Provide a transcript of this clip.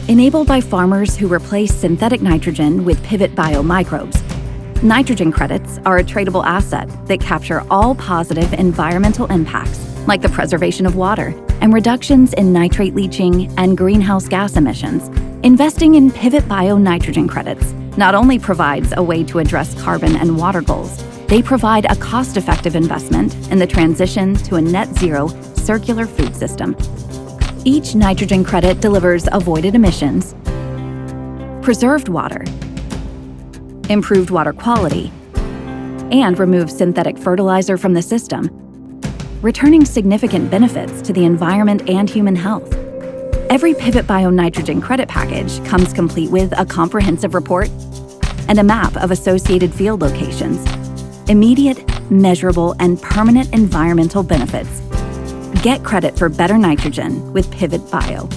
Enabled by farmers who replace synthetic nitrogen with Pivot Bio microbes, nitrogen credits are a tradable asset that capture all positive environmental impacts, like the preservation of water and reductions in nitrate leaching and greenhouse gas emissions. Investing in Pivot Bio nitrogen credits not only provides a way to address carbon and water goals, they provide a cost-effective investment in the transition to a net-zero circular food system. Each nitrogen credit delivers avoided emissions, preserved water, improved water quality, and removes synthetic fertilizer from the system, returning significant benefits to the environment and human health. Every Pivot Bio nitrogen credit package comes complete with a comprehensive report and a map of associated field locations, immediate, measurable, and permanent environmental benefits. Get credit for better nitrogen with Pivot Bio.